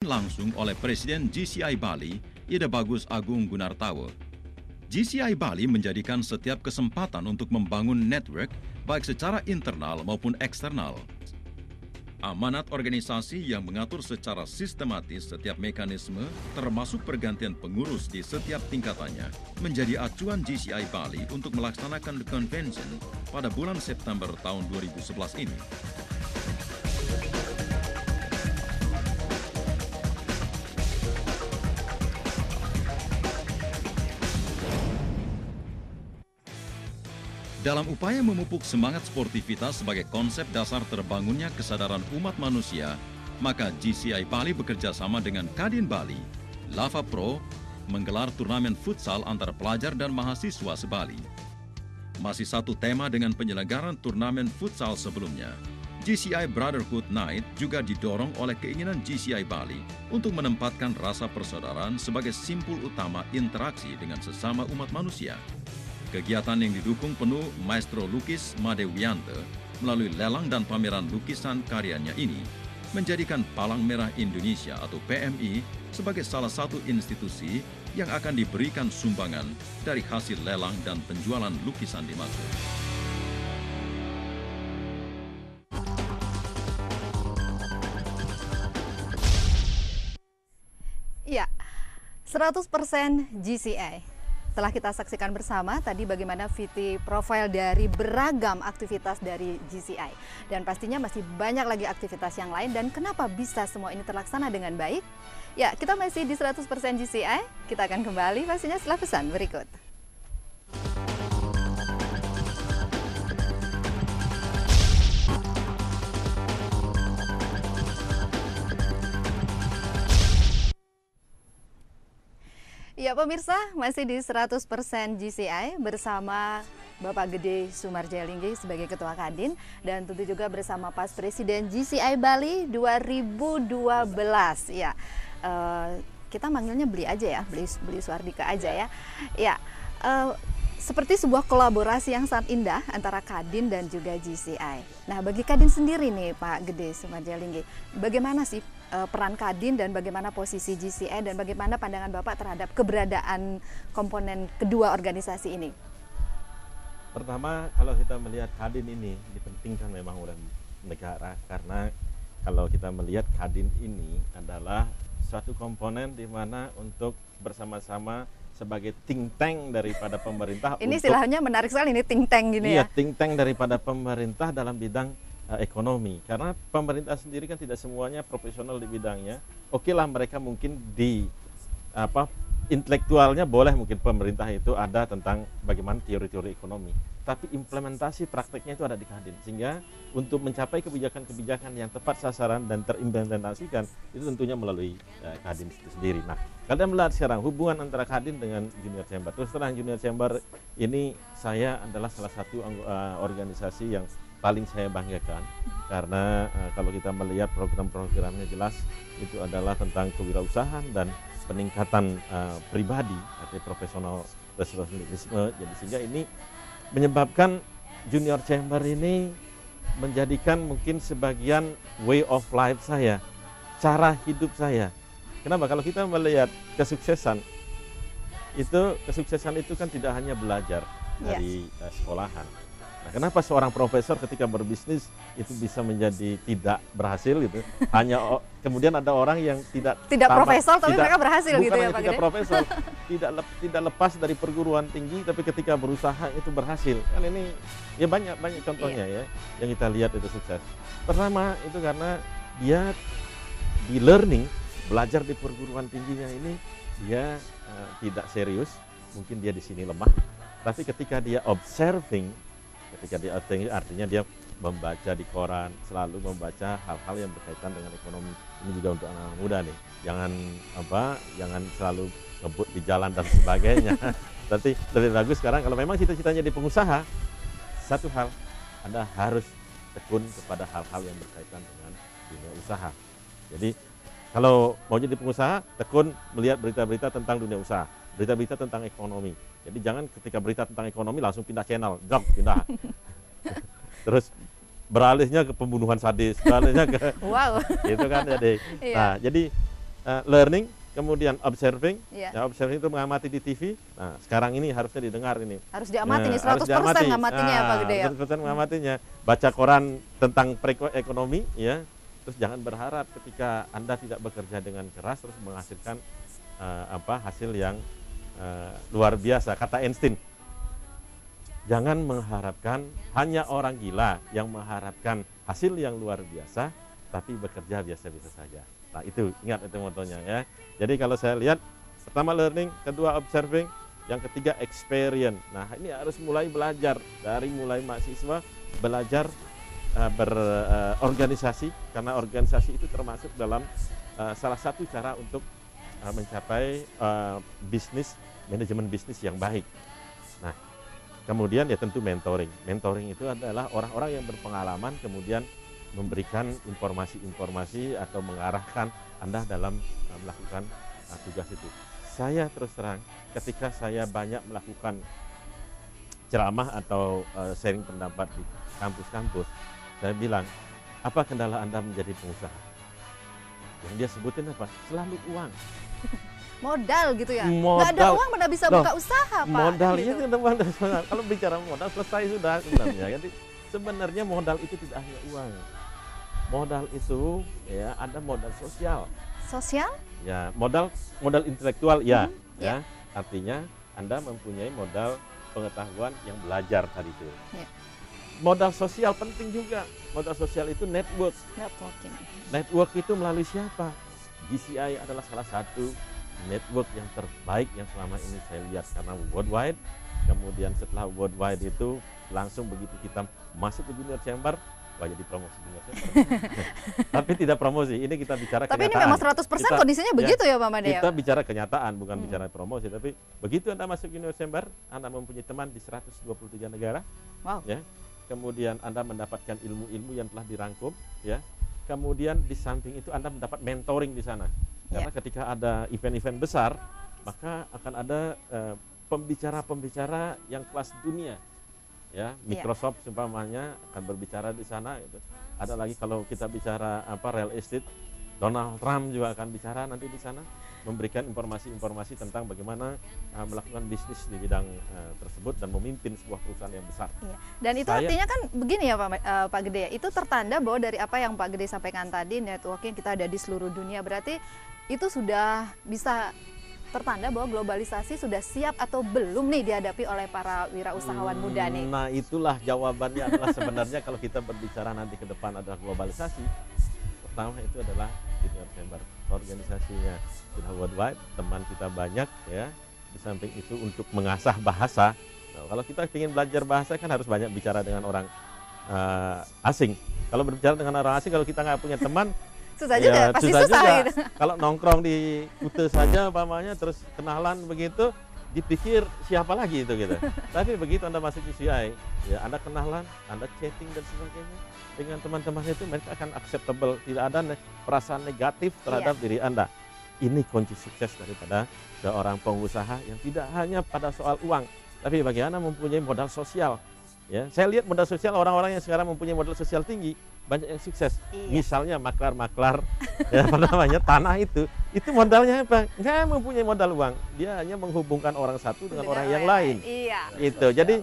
langsung oleh Presiden GCI Bali, Ida Bagus Agung Gunartawa. GCI Bali menjadikan setiap kesempatan untuk membangun network baik secara internal maupun eksternal. Amanat organisasi yang mengatur secara sistematis setiap mekanisme, termasuk pergantian pengurus di setiap tingkatannya, menjadi acuan GCI Bali untuk melaksanakan convention pada bulan September tahun 2011 ini. Dalam upaya memupuk semangat sportivitas sebagai konsep dasar terbangunnya kesadaran umat manusia, maka GCI Bali bekerja sama dengan Kadin Bali, Lava Pro, menggelar turnamen futsal antar pelajar dan mahasiswa se-Bali. Masih satu tema dengan penyelenggaraan turnamen futsal sebelumnya, GCI Brotherhood Night juga didorong oleh keinginan GCI Bali untuk menempatkan rasa persaudaraan sebagai simpul utama interaksi dengan sesama umat manusia. Kegiatan yang didukung penuh Maestro Lukis Made Wiante melalui lelang dan pameran lukisan karyanya ini menjadikan Palang Merah Indonesia atau PMI sebagai salah satu institusi yang akan diberikan sumbangan dari hasil lelang dan penjualan lukisan dimaksud. Ya, 100% GCI. Setelah kita saksikan bersama tadi bagaimana VT profile dari beragam aktivitas dari GCI. Dan pastinya masih banyak lagi aktivitas yang lain, dan kenapa bisa semua ini terlaksana dengan baik? Ya, kita masih di 100% GCI, kita akan kembali pastinya setelah pesan berikut. Ya pemirsa, masih di 100% GCI bersama Bapak Gede Sumarjalinggi sebagai Ketua Kadin, dan tentu juga bersama Pas Presiden GCI Bali 2012. Ya, kita manggilnya Beli aja ya, Beli Suardika aja ya. Ya, seperti sebuah kolaborasi yang sangat indah antara Kadin dan juga GCI. Nah, bagi Kadin sendiri nih Pak Gede Sumarjalinggi, bagaimana sih peran Kadin dan bagaimana posisi GCI dan bagaimana pandangan Bapak terhadap keberadaan komponen kedua organisasi ini? Pertama, kalau kita melihat Kadin ini dipentingkan memang oleh negara, karena kalau kita melihat Kadin ini adalah suatu komponen di mana untuk bersama-sama sebagai think tank daripada pemerintah. Ini istilahnya menarik sekali, ini think tank gini ya. Iya, think tank daripada pemerintah dalam bidang ekonomi, karena pemerintah sendiri kan tidak semuanya profesional di bidangnya. Oke lah, mereka mungkin di intelektualnya boleh mungkin pemerintah itu ada tentang bagaimana teori-teori ekonomi, tapi implementasi prakteknya itu ada di Kadin, sehingga untuk mencapai kebijakan-kebijakan yang tepat sasaran dan terimplementasikan itu tentunya melalui Kadin itu sendiri. Nah, kalian melihat sekarang hubungan antara Kadin dengan Junior Chamber. Terus terang, Junior Chamber ini saya adalah salah satu organisasi yang paling saya banggakan, karena kalau kita melihat program-programnya jelas itu adalah tentang kewirausahaan dan peningkatan pribadi atau profesionalisme. Jadi sehingga ini menyebabkan Junior Chamber ini menjadikan mungkin sebagian way of life saya, cara hidup saya. Kenapa? Kalau kita melihat kesuksesan itu kan tidak hanya belajar dari sekolahan. Nah, kenapa seorang profesor ketika berbisnis itu bisa menjadi tidak berhasil gitu? Hanya kemudian ada orang yang tidak profesor tapi mereka berhasil gitu ya Pak Gede? Tidak profesor, tidak lepas dari perguruan tinggi, tapi ketika berusaha itu berhasil. Kan ini ya banyak contohnya ya yang kita lihat itu sukses. Pertama itu karena dia di learning, belajar di perguruan tingginya ini dia tidak serius, mungkin dia di sini lemah. Tapi ketika dia observing artinya dia membaca di koran, selalu membaca hal-hal yang berkaitan dengan ekonomi. Ini juga untuk anak-anak muda nih, jangan selalu ngebut di jalan dan sebagainya. Tapi lebih bagus sekarang kalau memang cita-citanya di pengusaha, satu hal, Anda harus tekun kepada hal-hal yang berkaitan dengan dunia usaha. Jadi kalau mau jadi pengusaha, tekun melihat berita-berita tentang dunia usaha, berita-berita tentang ekonomi. Jadi jangan ketika berita tentang ekonomi langsung pindah channel, pindah. Terus beralihnya ke pembunuhan sadis, beralihnya ke wow. gitu kan jadi. Iya. Nah, jadi learning, kemudian observing. Iya. Ya, observing itu mengamati di TV. Nah, sekarang ini harusnya didengar ini. Harus diamati nih, Harus 100% diamati. ngamatinya ya Pak Gede ya. 100% mengamatinya. Baca koran tentang ekonomi, ya. Terus jangan berharap ketika Anda tidak bekerja dengan keras terus menghasilkan hasil yang luar biasa. Kata Einstein, jangan mengharapkan, hanya orang gila yang mengharapkan hasil yang luar biasa, tapi bekerja biasa-biasa saja. Nah itu, ingat itu motonya ya. Jadi kalau saya lihat, pertama learning, kedua observing, yang ketiga experience. Nah ini harus mulai belajar, dari mulai mahasiswa belajar berorganisasi, karena organisasi itu termasuk dalam salah satu cara untuk mencapai bisnis, manajemen bisnis yang baik. Nah kemudian ya tentu mentoring. Mentoring itu adalah orang-orang yang berpengalaman kemudian memberikan informasi-informasi atau mengarahkan Anda dalam melakukan tugas itu. Saya terus terang, ketika saya banyak melakukan ceramah atau sharing pendapat di kampus-kampus, saya bilang, apa kendala Anda menjadi pengusaha? Yang dia sebutin apa? Selalu uang. Modal gitu ya? Modal. Nggak ada uang mana bisa buka usaha Pak? Modal gitu. itu kalau bicara modal selesai sudah sebenarnya. Jadi sebenarnya modal itu tidak hanya uang. Modal itu ya ada modal sosial. Sosial? Ya, modal intelektual ya, ya. Artinya Anda mempunyai modal pengetahuan yang belajar tadi itu. Ya. Modal sosial penting juga. Modal sosial itu network. Networking. Network itu melalui siapa? GCI adalah salah satu network yang terbaik yang selama ini saya lihat karena worldwide. Kemudian setelah worldwide itu langsung begitu kita masuk ke Junior Chamber, wah jadi promosi Junior Chamber. Tapi tidak promosi, ini kita bicara tapi kenyataan. Ini memang 100% kondisinya begitu ya Pak Made? Kita bicara kenyataan, bukan bicara promosi. Tapi begitu Anda masuk Junior Chamber, Anda mempunyai teman di 123 negara. Wow. Ya. Kemudian Anda mendapatkan ilmu-ilmu yang telah dirangkum, ya. Kemudian di samping itu Anda mendapat mentoring di sana. Karena ketika ada event-event besar, maka akan ada pembicara-pembicara yang kelas dunia. Ya, Microsoft umpamanya akan berbicara di sana gitu. Ada lagi kalau kita bicara real estate, Donald Trump juga akan bicara nanti di sana, memberikan informasi-informasi tentang bagaimana melakukan bisnis di bidang tersebut dan memimpin sebuah perusahaan yang besar. Iya. Dan itu artinya kan begini ya Pak Gede, itu tertanda bahwa dari apa yang Pak Gede sampaikan tadi, networking kita ada di seluruh dunia, berarti itu sudah bisa tertanda bahwa globalisasi sudah siap atau belum nih dihadapi oleh para wirausahawan muda nih? Nah itulah jawabannya adalah sebenarnya kalau kita berbicara nanti ke depan adalah globalisasi, pertama itu adalah Junior Chamber, organisasinya sudah worldwide, teman kita banyak ya. Di samping itu untuk mengasah bahasa, nah, kalau kita ingin belajar bahasa kan harus banyak bicara dengan orang asing. Kalau berbicara dengan orang asing, kalau kita nggak punya teman, susah juga, pasti susah juga. gitu. Kalau nongkrong di Kute saja umpamanya terus kenalan begitu, dipikir siapa lagi itu gitu. Tapi begitu Anda masuk GCI, ya Anda kenalan, Anda chatting dan sebagainya dengan teman-teman itu, mereka akan acceptable, tidak ada perasaan negatif terhadap diri Anda. Ini kunci sukses daripada seorang pengusaha yang tidak hanya pada soal uang, tapi bagaimana mempunyai modal sosial. Ya, saya lihat modal sosial orang-orang yang sekarang mempunyai modal sosial tinggi banyak yang sukses. Misalnya maklar-maklar ya, apa namanya, tanah itu modalnya apa? Nggak mempunyai modal uang, dia hanya menghubungkan orang satu dengan orang yang lain. Iya. Itu. Jadi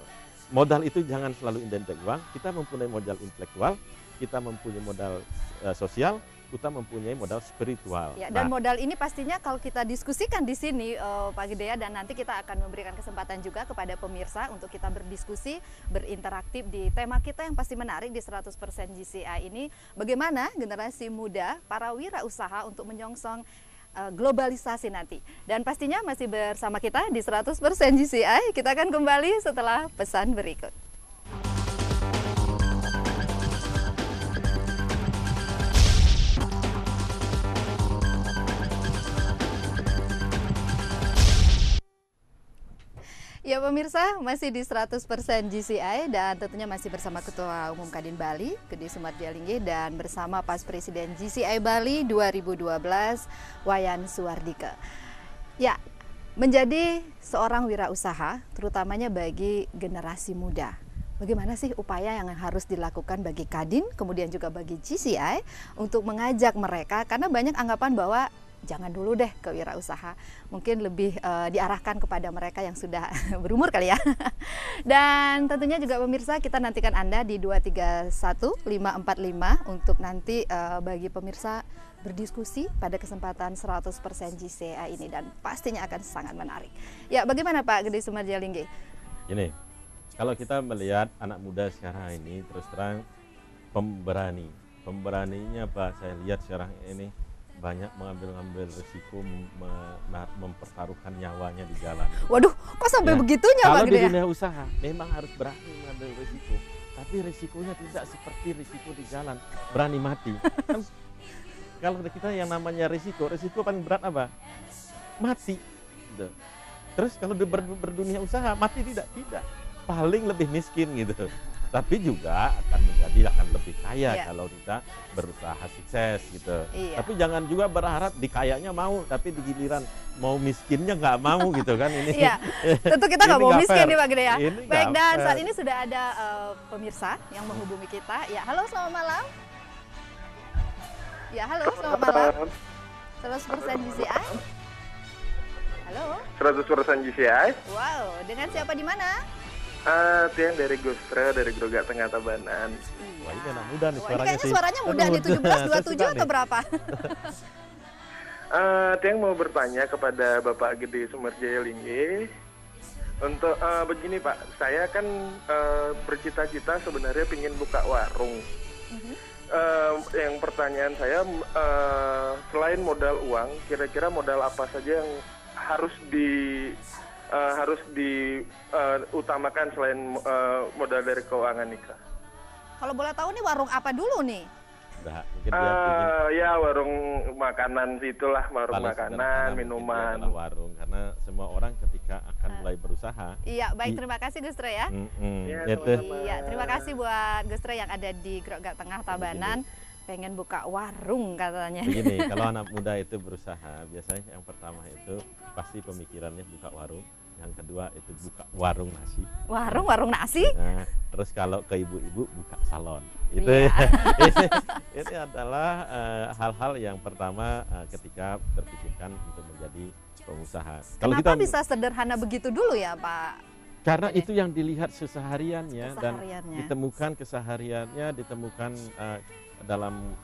modal itu jangan selalu identik uang. Kita mempunyai modal intelektual, kita mempunyai modal sosial, kita mempunyai modal spiritual. Ya, dan modal ini pastinya kalau kita diskusikan di sini Pak Gede, dan nanti kita akan memberikan kesempatan juga kepada pemirsa untuk kita berdiskusi, berinteraktif di tema kita yang pasti menarik di 100% GCI ini. Bagaimana generasi muda, para wirausaha untuk menyongsong globalisasi nanti. Dan pastinya masih bersama kita di 100% GCI. Kita akan kembali setelah pesan berikut. Ya pemirsa, masih di 100% GCI dan tentunya masih bersama Ketua Umum Kadin Bali, Gede Sumarjalingge, dan bersama Pas Presiden GCI Bali 2012, Wayan Suwardike. Ya, menjadi seorang wirausaha, terutamanya bagi generasi muda. Bagaimana sih upaya yang harus dilakukan bagi Kadin, kemudian juga bagi GCI untuk mengajak mereka, karena banyak anggapan bahwa jangan dulu deh ke wirausaha. Mungkin lebih diarahkan kepada mereka yang sudah berumur kali ya. Dan tentunya juga pemirsa, kita nantikan Anda di 231545 untuk nanti bagi pemirsa berdiskusi pada kesempatan 100% GCI ini, dan pastinya akan sangat menarik. Ya, bagaimana Pak Gede Sumarjalinggi? Gini, kalau kita melihat anak muda sekarang ini terus terang pemberaninya Pak, saya lihat sekarang ini banyak mengambil risiko, mempertaruhkan nyawanya di jalan. Waduh, kok sampai begitunya Pak Kalau Gede di ya? dunia usaha memang harus berani mengambil risiko, tapi risikonya tidak seperti risiko di jalan, berani mati. Kan kalau kita yang namanya risiko paling berat apa? Mati. Gitu. Terus kalau berdunia usaha mati tidak, paling lebih miskin gitu. Tapi juga akan lebih kaya kalau kita berusaha sukses gitu. Tapi jangan juga berharap dikayanya mau, tapi di giliran mau miskinnya nggak mau gitu kan ini. Iya, tentu kita nggak mau miskin nih Pak Gede ya. Ini Baik, dan saat ini sudah ada pemirsa yang menghubungi kita. Ya, halo, selamat malam. Ya, halo, selamat malam. 100% GCI. Halo. 100% GCI. Wow, dengan siapa di mana? Tiang dari Gustra, dari Grogak Tengah Tabanan. Wah, ini anak muda nih Wah, ini suaranya kayaknya sih. suaranya muda nih, 17, 27 atau berapa? Tiang mau bertanya kepada Bapak Gede Sumarjalinggi. Untuk begini Pak, saya kan bercita-cita sebenarnya ingin buka warung. Yang pertanyaan saya, selain modal uang, kira-kira modal apa saja yang harus diutamakan selain modal dari keuangan nikah? Kalau boleh tahu nih warung apa dulu nih? Udah, mungkin dia Ya warung makanan situlah, warung makanan, minuman. Warung, karena semua orang ketika akan mulai berusaha. Iya, baik, terima kasih Gus Tre ya. Iya, terima kasih buat Gus Tre yang ada di Grogak Tengah Tabanan. Pengen buka warung katanya. Begini, kalau anak muda itu berusaha, biasanya yang pertama itu pasti pemikirannya buka warung. Yang kedua itu buka warung nasi. Warung nasi? Nah, terus kalau ke ibu-ibu buka salon. Itu ini adalah hal-hal yang pertama ketika terpikirkan untuk menjadi pengusaha. Kenapa bisa sederhana begitu dulu ya Pak? Karena itu yang dilihat kesehariannya dan ditemukan kesehariannya, ditemukan dalam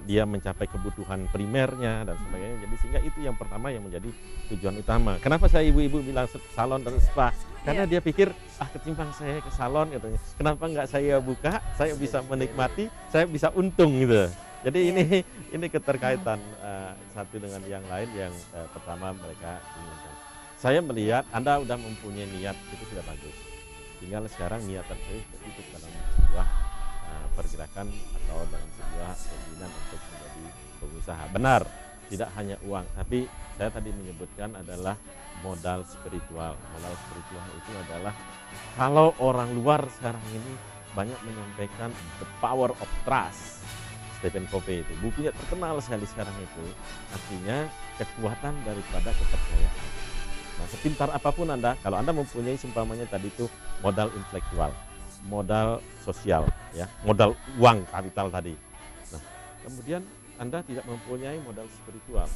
dia mencapai kebutuhan primernya dan sebagainya. Jadi sehingga itu yang pertama yang menjadi tujuan utama. Kenapa saya ibu-ibu bilang salon dan spa? Karena dia pikir ketimbang saya ke salon katanya, kenapa nggak saya buka? Saya bisa menikmati, saya bisa untung gitu. Jadi ini keterkaitan satu dengan yang lain yang pertama mereka inginkan. Saya melihat Anda sudah mempunyai niat, itu sudah bagus. Tinggal sekarang niatan saya itu dalam sebuah pergerakan atau dalam sebuah keinginan untuk menjadi pengusaha. Benar, tidak hanya uang, tapi saya tadi menyebutkan adalah modal spiritual. Modal spiritual itu adalah kalau orang luar sekarang ini banyak menyampaikan the power of trust. Stephen Covey itu bukunya terkenal sekali sekarang itu, artinya kekuatan daripada kepercayaan. Nah, sepintar apapun Anda, kalau Anda mempunyai seumpamanya tadi itu modal intelektual, modal sosial, ya, modal uang kapital tadi. Nah, kemudian Anda tidak mempunyai modal spiritual.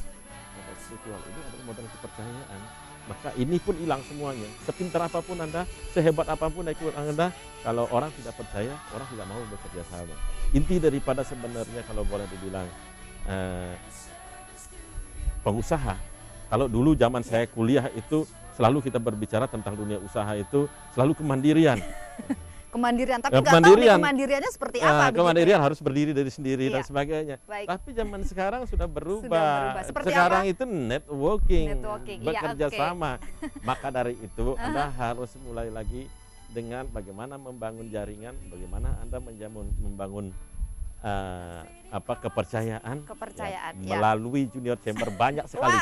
Modal spiritual ini adalah modal kepercayaan. Maka ini pun hilang semuanya. Sepintar apapun Anda, sehebat apapun Anda, kalau orang tidak percaya, orang tidak mau bekerja sama. Inti daripada sebenarnya kalau boleh dibilang pengusaha. Kalau dulu zaman saya kuliah itu selalu kita berbicara tentang dunia usaha itu selalu kemandirian. Kemandirian, tapi nggak tahu nih kemandiriannya seperti apa. Kemandirian harus berdiri dari sendiri dan sebagainya. Baik. Tapi zaman sekarang sudah berubah. Seperti sekarang apa? itu networking. Bekerja iya, sama. Maka dari itu Anda harus mulai lagi dengan bagaimana membangun jaringan, bagaimana Anda membangun kepercayaan, ya, melalui Junior Chamber banyak sekali.